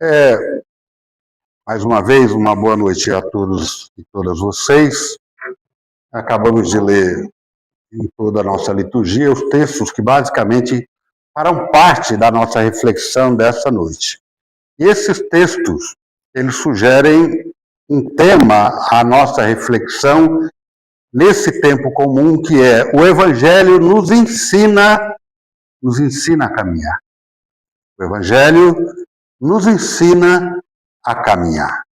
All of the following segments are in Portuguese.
Mais uma vez, uma boa noite a todos e todas vocês. Acabamos de ler em toda a nossa liturgia os textos que basicamente farão parte da nossa reflexão dessa noite. E esses textos, eles sugerem um tema à nossa reflexão nesse tempo comum, que é o Evangelho nos ensina a caminhar. O Evangelho nos ensina a caminhar.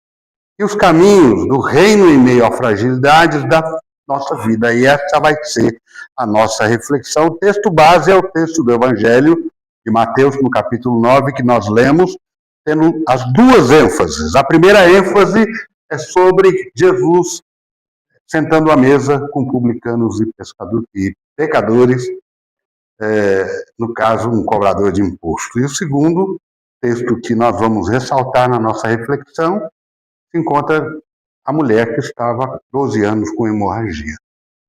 E os caminhos do reino em meio a fragilidades da nossa vida. E essa vai ser a nossa reflexão. O texto base é o texto do Evangelho de Mateus, no capítulo 9, que nós lemos, tendo as duas ênfases. A primeira ênfase é sobre Jesus sentando à mesa com publicanos e pecadores, no caso, um cobrador de imposto. E o segundo texto que nós vamos ressaltar na nossa reflexão se encontra a mulher que estava há 12 anos com hemorragia.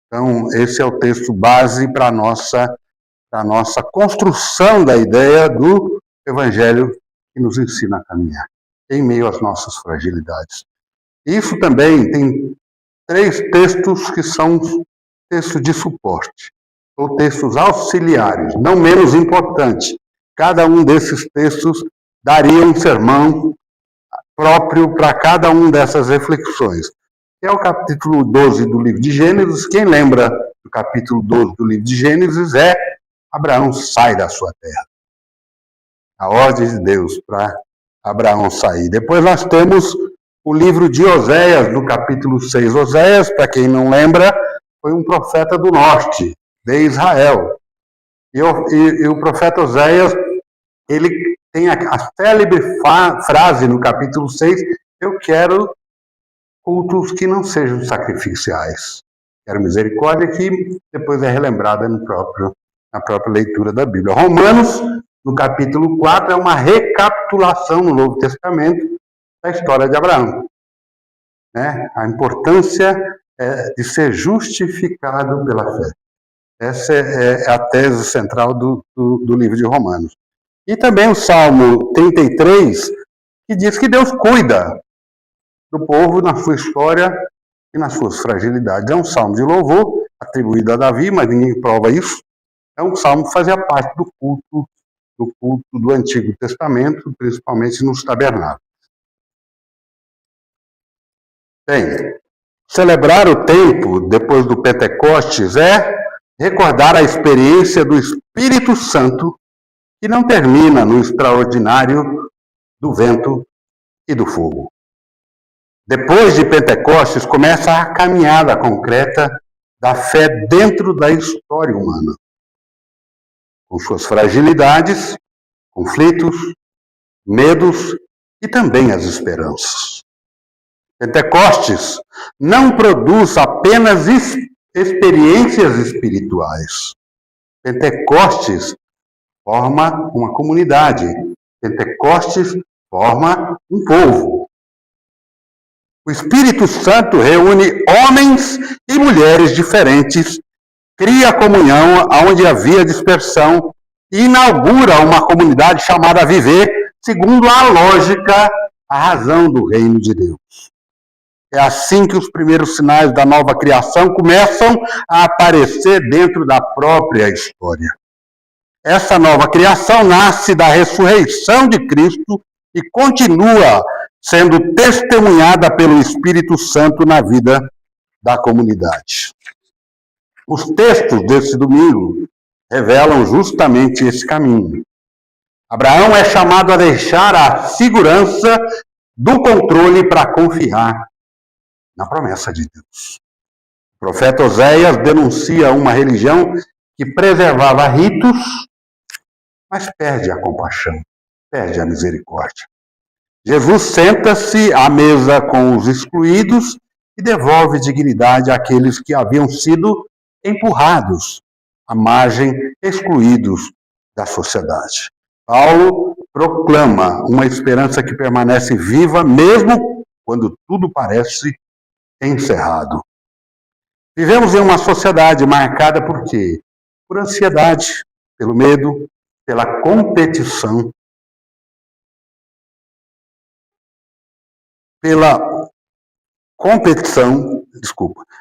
Então, esse é o texto base para a nossa construção da ideia do Evangelho que nos ensina a caminhar, em meio às nossas fragilidades. Isso também tem 3 textos que são textos de suporte, ou textos auxiliares, não menos importantes. Cada um desses textos daria um sermão próprio para cada uma dessas reflexões. É o capítulo 12 do livro de Gênesis. Quem lembra do capítulo 12 do livro de Gênesis é Abraão sai da sua terra. A ordem de Deus para Abraão sair. Depois nós temos o livro de Oséias, no capítulo 6. Oséias, para quem não lembra, foi um profeta do norte, de Israel. E o profeta Oséias, ele tem a célebre frase no capítulo 6, eu quero cultos que não sejam sacrificiais. Quero misericórdia, que depois é relembrada na própria leitura da Bíblia. Romanos, no capítulo 4, é uma recapitulação no Novo Testamento da história de Abraão. A importância de ser justificado pela fé. Essa é a tese central do livro de Romanos. E também o Salmo 33, que diz que Deus cuida do povo na sua história e nas suas fragilidades. É um salmo de louvor, atribuído a Davi, mas ninguém prova isso. É um salmo que fazia parte do culto do Antigo Testamento, principalmente nos tabernáculos. Bem, celebrar o tempo depois do Pentecostes é recordar a experiência do Espírito Santo, que não termina no extraordinário do vento e do fogo. Depois de Pentecostes, começa a caminhada concreta da fé dentro da história humana, com suas fragilidades, conflitos, medos e também as esperanças. Pentecostes não produz apenas experiências espirituais. Pentecostes forma uma comunidade. Pentecostes forma um povo. O Espírito Santo reúne homens e mulheres diferentes, cria comunhão onde havia dispersão e inaugura uma comunidade chamada a viver segundo a lógica, a razão do reino de Deus. É assim que os primeiros sinais da nova criação começam a aparecer dentro da própria história. Essa nova criação nasce da ressurreição de Cristo e continua sendo testemunhada pelo Espírito Santo na vida da comunidade. Os textos desse domingo revelam justamente esse caminho. Abraão é chamado a deixar a segurança do controle para confiar na promessa de Deus. O profeta Oséias denuncia uma religião que preservava ritos, mas perde a compaixão, perde a misericórdia. Jesus senta-se à mesa com os excluídos e devolve dignidade àqueles que haviam sido empurrados à margem, excluídos da sociedade. Paulo proclama uma esperança que permanece viva mesmo quando tudo parece encerrado. Vivemos em uma sociedade marcada por quê? Por ansiedade, pelo medo, pela competição. pela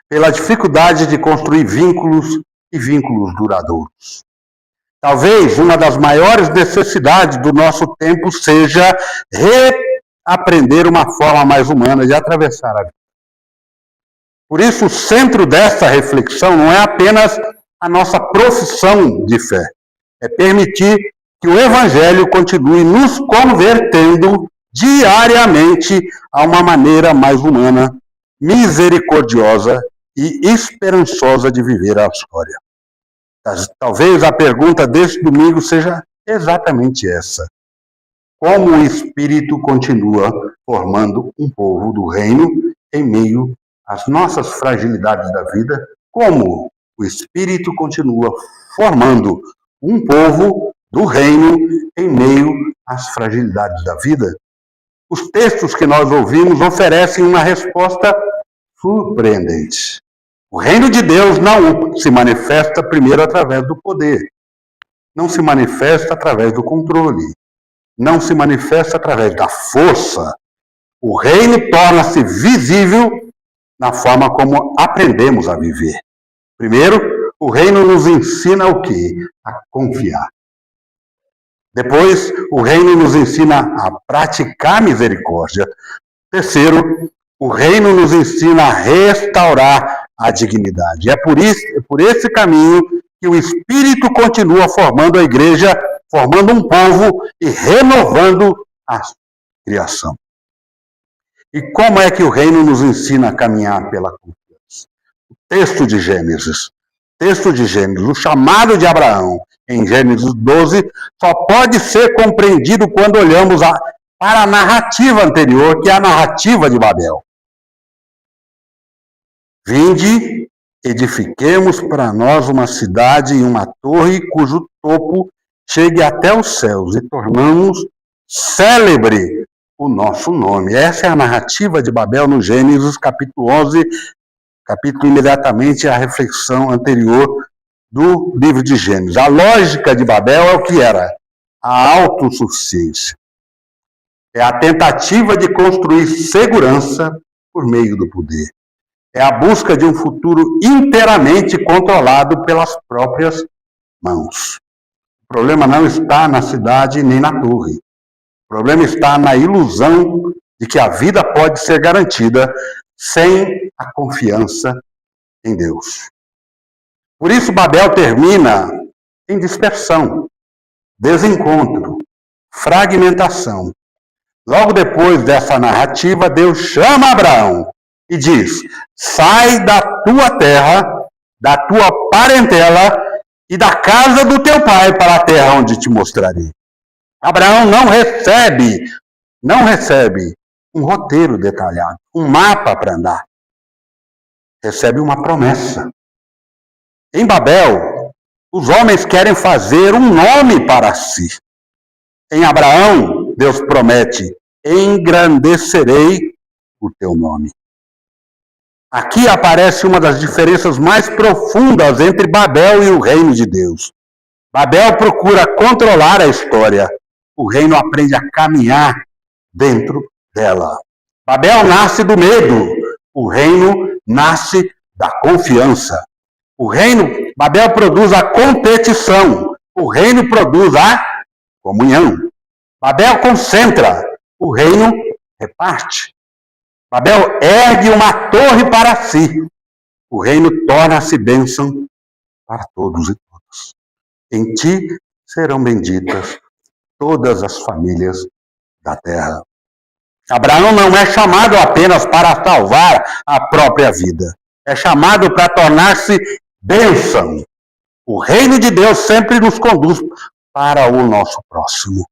pela dificuldade de construir vínculos e vínculos duradouros. Talvez uma das maiores necessidades do nosso tempo seja reaprender uma forma mais humana de atravessar a vida. Por isso, o centro dessa reflexão não é apenas a nossa profissão de fé, é permitir que o Evangelho continue nos convertendo diariamente a uma maneira mais humana, misericordiosa e esperançosa de viver a história. Talvez a pergunta deste domingo seja exatamente essa. Como o Espírito continua formando um povo do reino em meio às nossas fragilidades da vida? Como o Espírito continua formando um povo do reino em meio às fragilidades da vida? Os textos que nós ouvimos oferecem uma resposta surpreendente. O reino de Deus não se manifesta primeiro através do poder, não se manifesta através do controle, não se manifesta através da força. O reino torna-se visível na forma como aprendemos a viver. Primeiro, o reino nos ensina o quê? A confiar. Depois, o reino nos ensina a praticar misericórdia. Terceiro, o reino nos ensina a restaurar a dignidade. É por esse caminho que o Espírito continua formando a igreja, formando um povo e renovando a criação. E como é que o reino nos ensina a caminhar pela confiança? O texto de Gênesis, o chamado de Abraão, em Gênesis 12, só pode ser compreendido quando olhamos para a narrativa anterior, que é a narrativa de Babel. Vinde, edifiquemos para nós uma cidade e uma torre cujo topo chegue até os céus e tornamos célebre o nosso nome. Essa é a narrativa de Babel no Gênesis, capítulo 11, capítulo imediatamente à reflexão anterior do livro de Gênesis. A lógica de Babel é o que era? A autossuficiência. É a tentativa de construir segurança por meio do poder. É a busca de um futuro inteiramente controlado pelas próprias mãos. O problema não está na cidade nem na torre. O problema está na ilusão de que a vida pode ser garantida sem a confiança em Deus. Por isso, Babel termina em dispersão, desencontro, fragmentação. Logo depois dessa narrativa, Deus chama Abraão e diz: sai da tua terra, da tua parentela e da casa do teu pai para a terra onde te mostrarei. Abraão não recebe um roteiro detalhado, um mapa para andar. Recebe uma promessa. Em Babel, os homens querem fazer um nome para si. Em Abraão, Deus promete: engrandecerei o teu nome. Aqui aparece uma das diferenças mais profundas entre Babel e o reino de Deus. Babel procura controlar a história. O reino aprende a caminhar dentro dela. Babel nasce do medo. O reino nasce da confiança. Babel produz a competição. O reino produz a comunhão. Babel concentra. O reino reparte. Babel ergue uma torre para si. O reino torna-se bênção para todos e todas. Em ti serão benditas todas as famílias da terra. Abraão não é chamado apenas para salvar a própria vida. É chamado para tornar-se bênção. O reino de Deus sempre nos conduz para o nosso próximo.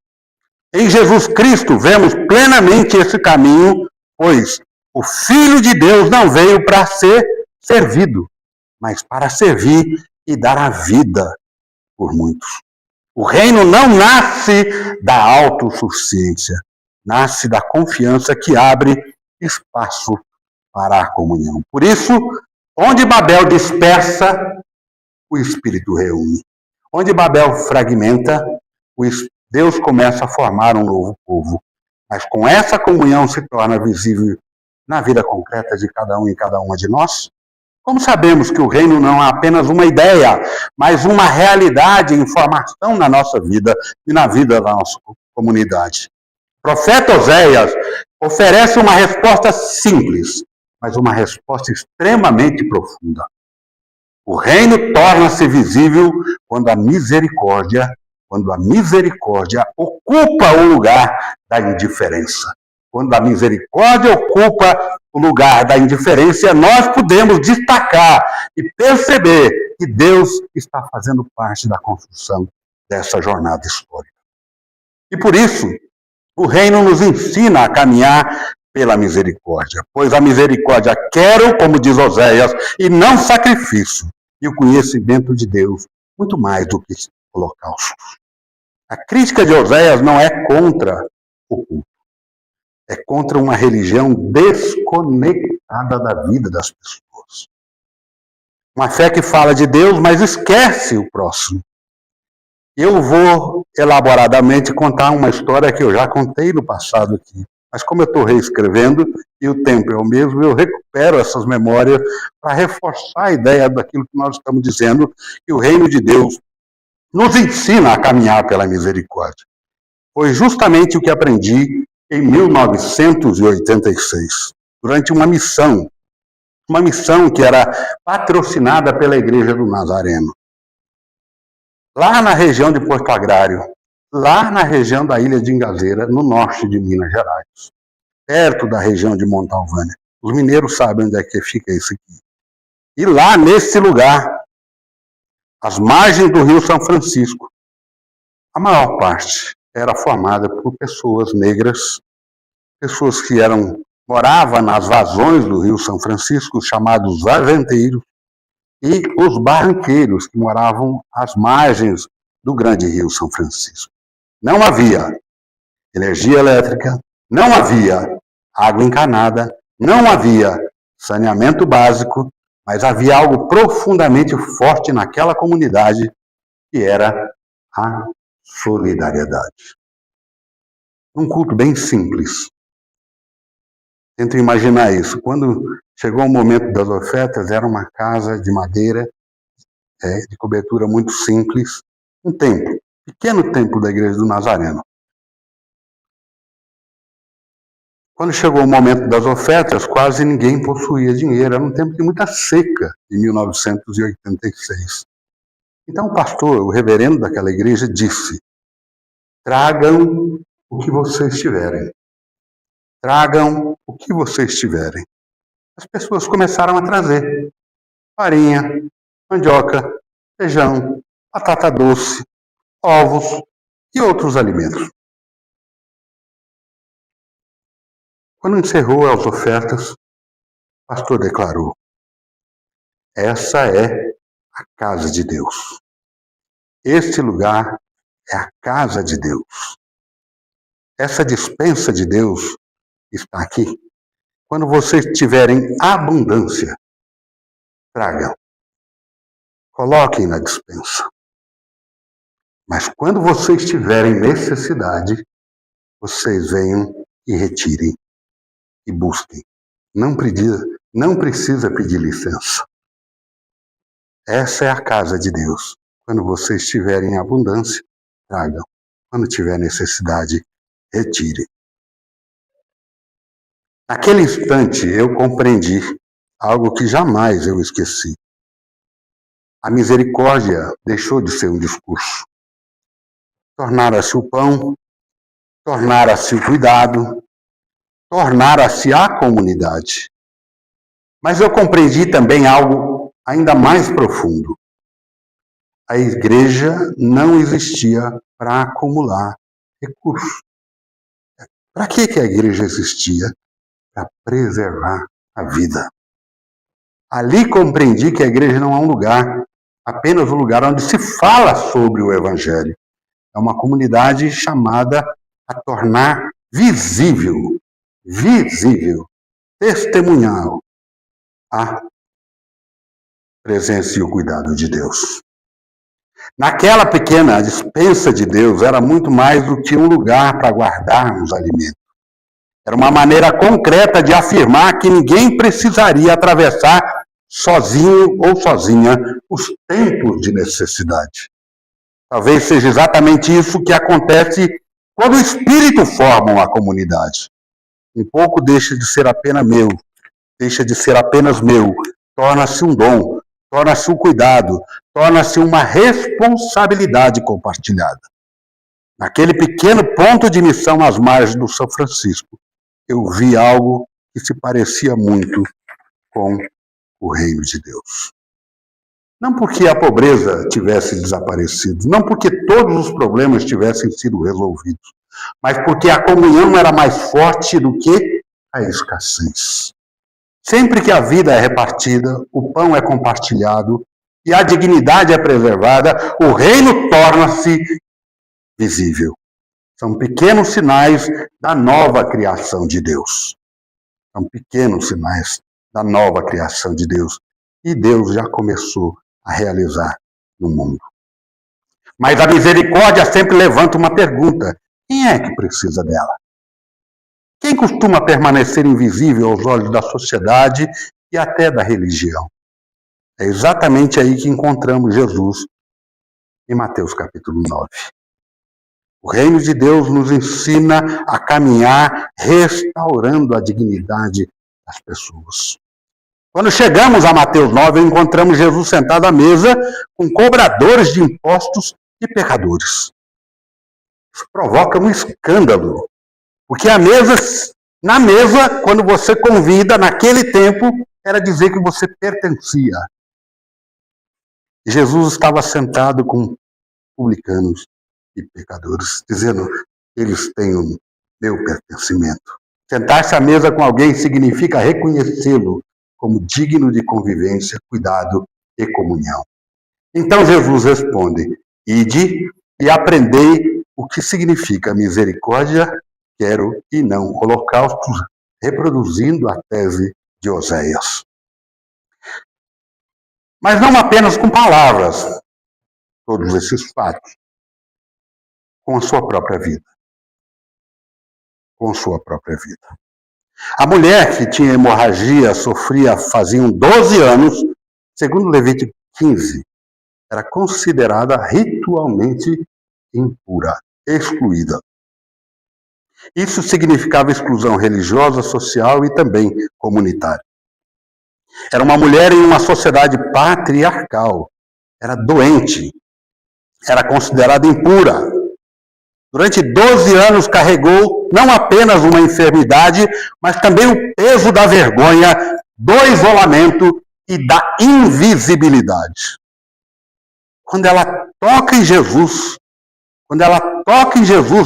Em Jesus Cristo vemos plenamente esse caminho, pois o Filho de Deus não veio para ser servido, mas para servir e dar a vida por muitos. O reino não nasce da autossuficiência, nasce da confiança que abre espaço para a comunhão. Por isso, onde Babel dispersa, o Espírito reúne. Onde Babel fragmenta, Deus começa a formar um novo povo. Mas com essa comunhão se torna visível na vida concreta de cada um e cada uma de nós. Como sabemos que o reino não é apenas uma ideia, mas uma realidade em formação na nossa vida e na vida da nossa comunidade? O profeta Oséias oferece uma resposta simples, mas uma resposta extremamente profunda. O reino torna-se visível quando a misericórdia ocupa o lugar da indiferença. Quando a misericórdia ocupa o lugar da indiferença, nós podemos destacar e perceber que Deus está fazendo parte da construção dessa jornada histórica. E por isso, o reino nos ensina a caminhar pela misericórdia, pois a misericórdia quero, como diz Oséias, e não sacrifício, e o conhecimento de Deus, muito mais do que holocaustos. A crítica de Oséias não é contra o culto, é contra uma religião desconectada da vida das pessoas. Uma fé que fala de Deus, mas esquece o próximo. Eu vou elaboradamente contar uma história que eu já contei no passado aqui. Mas como eu estou reescrevendo e o tempo é o mesmo, eu recupero essas memórias para reforçar a ideia daquilo que nós estamos dizendo, que o reino de Deus nos ensina a caminhar pela misericórdia. Foi justamente o que aprendi em 1986, durante uma missão que era patrocinada pela Igreja do Nazareno. Lá na região de Porto Agrário, lá na região da Ilha de Ingazeira, no norte de Minas Gerais, perto da região de Montalvânia. Os mineiros sabem onde é que fica isso aqui. E lá, nesse lugar, às margens do Rio São Francisco, a maior parte era formada por pessoas negras, pessoas que moravam nas vazões do Rio São Francisco, chamados vazanteiros, e os barranqueiros, que moravam às margens do grande Rio São Francisco. Não havia energia elétrica, não havia água encanada, não havia saneamento básico, mas havia algo profundamente forte naquela comunidade, que era a solidariedade. Um culto bem simples. Tento imaginar isso. Quando chegou o momento das ofertas, era uma casa de madeira, de cobertura muito simples, um templo, pequeno templo da Igreja do Nazareno. Quando chegou o momento das ofertas, quase ninguém possuía dinheiro. Era um tempo de muita seca, em 1986. Então o pastor, o reverendo daquela igreja, disse: tragam o que vocês tiverem. Tragam o que vocês tiverem. As pessoas começaram a trazer farinha, mandioca, feijão, batata doce, ovos e outros alimentos. Quando encerrou as ofertas, o pastor declarou: essa é a casa de Deus. Este lugar é a casa de Deus. Essa despensa de Deus está aqui. Quando vocês tiverem abundância, tragam. Coloquem na despensa. Mas quando vocês tiverem necessidade, vocês venham e retirem e busquem. Não precisa pedir licença. Essa é a casa de Deus. Quando vocês tiverem abundância, tragam. Quando tiver necessidade, retirem. Naquele instante, eu compreendi algo que jamais eu esqueci. A misericórdia deixou de ser um discurso. Tornara-se o pão, tornara-se o cuidado, tornara-se a comunidade. Mas eu compreendi também algo ainda mais profundo. A igreja não existia para acumular recursos. Para que a igreja existia? Para preservar a vida. Ali compreendi que a igreja não é um lugar, apenas um lugar onde se fala sobre o Evangelho. É uma comunidade chamada a tornar visível, testemunhal a presença e o cuidado de Deus. Naquela pequena despensa de Deus era muito mais do que um lugar para guardarmos alimento. Era uma maneira concreta de afirmar que ninguém precisaria atravessar sozinho ou sozinha os tempos de necessidade. Talvez seja exatamente isso que acontece quando o Espírito forma uma comunidade. Um pouco deixa de ser apenas meu, torna-se um dom, torna-se um cuidado, torna-se uma responsabilidade compartilhada. Naquele pequeno ponto de missão às margens do São Francisco, eu vi algo que se parecia muito com o reino de Deus. Não porque a pobreza tivesse desaparecido, não porque todos os problemas tivessem sido resolvidos, mas porque a comunhão era mais forte do que a escassez. Sempre que a vida é repartida, o pão é compartilhado e a dignidade é preservada, o reino torna-se visível. São pequenos sinais da nova criação de Deus. São pequenos sinais da nova criação de Deus. E Deus já começou a realizar no mundo. Mas a misericórdia sempre levanta uma pergunta: quem é que precisa dela? Quem costuma permanecer invisível aos olhos da sociedade e até da religião? É exatamente aí que encontramos Jesus em Mateus capítulo 9. O reino de Deus nos ensina a caminhar restaurando a dignidade das pessoas. Quando chegamos a Mateus 9, encontramos Jesus sentado à mesa com cobradores de impostos e pecadores. Isso provoca um escândalo, porque na mesa, quando você convida, naquele tempo, era dizer que você pertencia. Jesus estava sentado com publicanos e pecadores, dizendo: eles têm o meu pertencimento. Sentar-se à mesa com alguém significa reconhecê-lo como digno de convivência, cuidado e comunhão. Então Jesus responde: ide e aprendei o que significa misericórdia, quero e não holocaustos, reproduzindo a tese de Oséias. Mas não apenas com palavras, todos esses fatos, com a sua própria vida. Com a sua própria vida. A mulher que tinha hemorragia sofria faziam 12 anos, segundo Levítico 15, era considerada ritualmente impura, excluída. Isso significava exclusão religiosa, social e também comunitária. Era uma mulher em uma sociedade patriarcal, era doente, era considerada impura. Durante 12 anos carregou não apenas uma enfermidade, mas também o peso da vergonha, do isolamento e da invisibilidade. Quando ela toca em Jesus,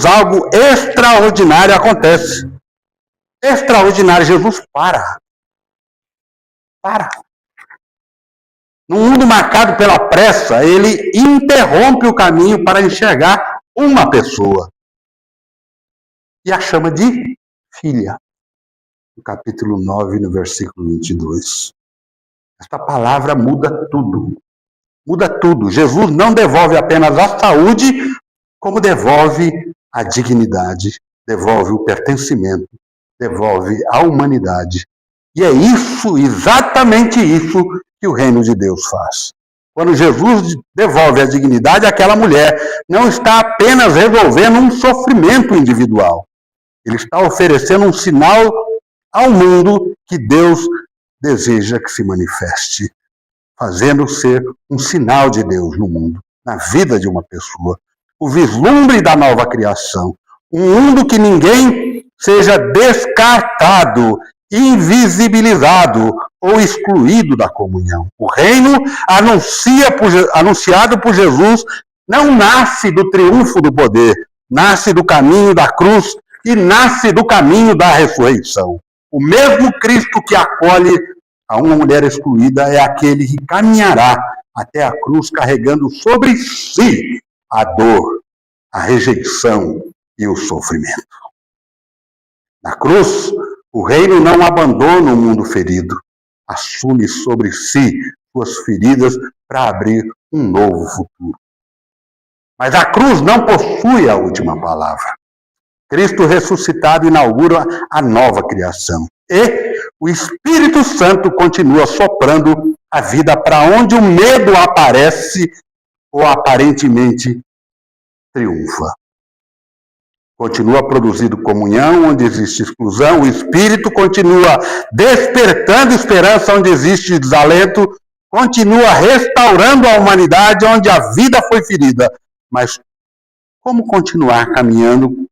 algo extraordinário acontece. Extraordinário, Jesus para. Num mundo marcado pela pressa, ele interrompe o caminho para enxergar uma pessoa. E a chama de filha. No capítulo 9, no versículo 22. Esta palavra muda tudo. Muda tudo. Jesus não devolve apenas a saúde, como devolve a dignidade, devolve o pertencimento, devolve a humanidade. E é isso, exatamente isso, que o reino de Deus faz. Quando Jesus devolve a dignidade àquela mulher, não está apenas resolvendo um sofrimento individual. Ele está oferecendo um sinal ao mundo que Deus deseja que se manifeste, fazendo ser um sinal de Deus no mundo, na vida de uma pessoa. O vislumbre da nova criação. Um mundo que ninguém seja descartado, invisibilizado ou excluído da comunhão. O reino anunciado por Jesus não nasce do triunfo do poder, nasce do caminho da cruz e nasce do caminho da ressurreição. O mesmo Cristo que acolhe a uma mulher excluída é aquele que caminhará até a cruz carregando sobre si a dor, a rejeição e o sofrimento. Na cruz, o reino não abandona o mundo ferido, assume sobre si suas feridas para abrir um novo futuro. Mas a cruz não possui a última palavra. Cristo ressuscitado inaugura a nova criação. E o Espírito Santo continua soprando a vida para onde o medo aparece ou aparentemente triunfa. Continua produzindo comunhão onde existe exclusão, o Espírito continua despertando esperança onde existe desalento, continua restaurando a humanidade onde a vida foi ferida. Mas como continuar caminhando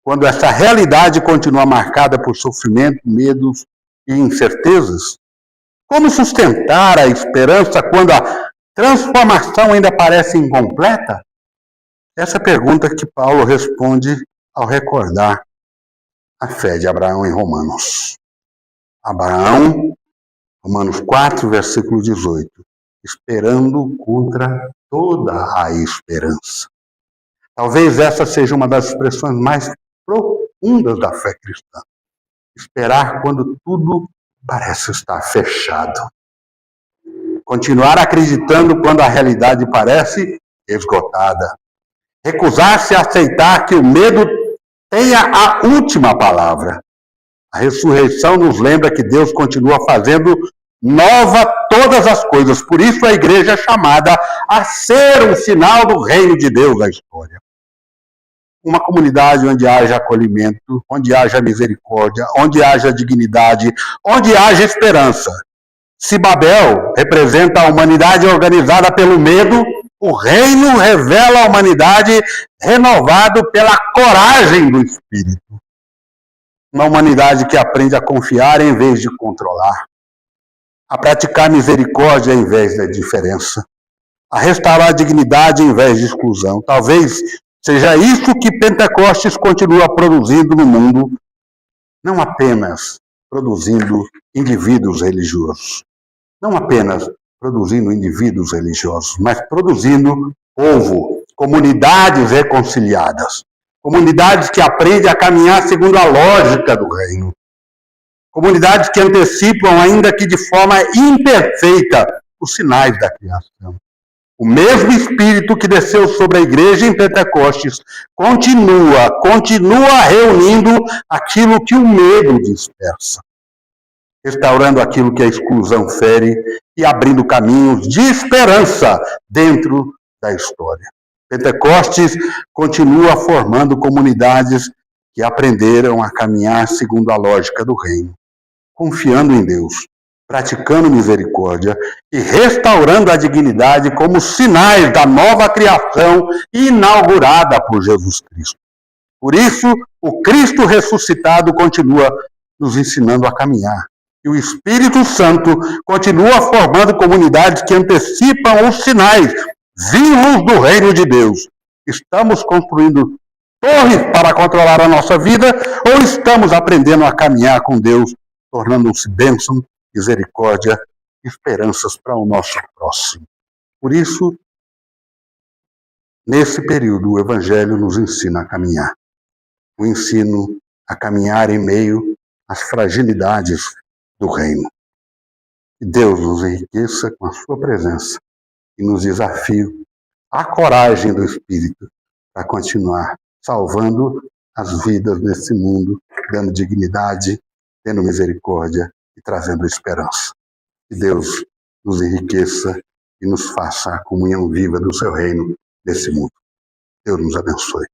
quando essa realidade continua marcada por sofrimento, medos e incertezas? Como sustentar a esperança quando a transformação ainda parece incompleta? Essa pergunta que Paulo responde ao recordar a fé de Abraão em Romanos. Abraão, Romanos 4, versículo 18, esperando contra toda a esperança. Talvez essa seja uma das expressões mais profundas da fé cristã. Esperar quando tudo parece estar fechado. Continuar acreditando quando a realidade parece esgotada. Recusar-se a aceitar que o medo tenha a última palavra. A ressurreição nos lembra que Deus continua fazendo nova todas as coisas. Por isso a igreja é chamada a ser um sinal do reino de Deus na história. Uma comunidade onde haja acolhimento, onde haja misericórdia, onde haja dignidade, onde haja esperança. Se Babel representa a humanidade organizada pelo medo, o reino revela a humanidade renovado pela coragem do Espírito. Uma humanidade que aprende a confiar em vez de controlar, a praticar misericórdia em vez da indiferença, a restaurar a dignidade em vez de exclusão. Talvez seja isso que Pentecostes continua produzindo no mundo, não apenas produzindo indivíduos religiosos, não apenas produzindo indivíduos religiosos, mas produzindo povo, comunidades reconciliadas, comunidades que aprendem a caminhar segundo a lógica do reino, comunidades que antecipam, ainda que de forma imperfeita, os sinais da criação. O mesmo Espírito que desceu sobre a igreja em Pentecostes continua reunindo aquilo que o medo dispersa, restaurando aquilo que a exclusão fere e abrindo caminhos de esperança dentro da história. Pentecostes continua formando comunidades que aprenderam a caminhar segundo a lógica do reino, confiando em Deus, praticando misericórdia e restaurando a dignidade como sinais da nova criação inaugurada por Jesus Cristo. Por isso, o Cristo ressuscitado continua nos ensinando a caminhar. E o Espírito Santo continua formando comunidades que antecipam os sinais vivos do reino de Deus. Estamos construindo torres para controlar a nossa vida ou estamos aprendendo a caminhar com Deus, tornando-se bênção, misericórdia, esperanças para o nosso próximo? Por isso, nesse período, o Evangelho nos ensina a caminhar. O ensino a caminhar em meio às fragilidades do reino. Que Deus nos enriqueça com a sua presença e nos desafie a coragem do Espírito para continuar salvando as vidas nesse mundo, dando dignidade, tendo misericórdia e trazendo esperança. Que Deus nos enriqueça e nos faça a comunhão viva do seu reino nesse mundo. Deus nos abençoe.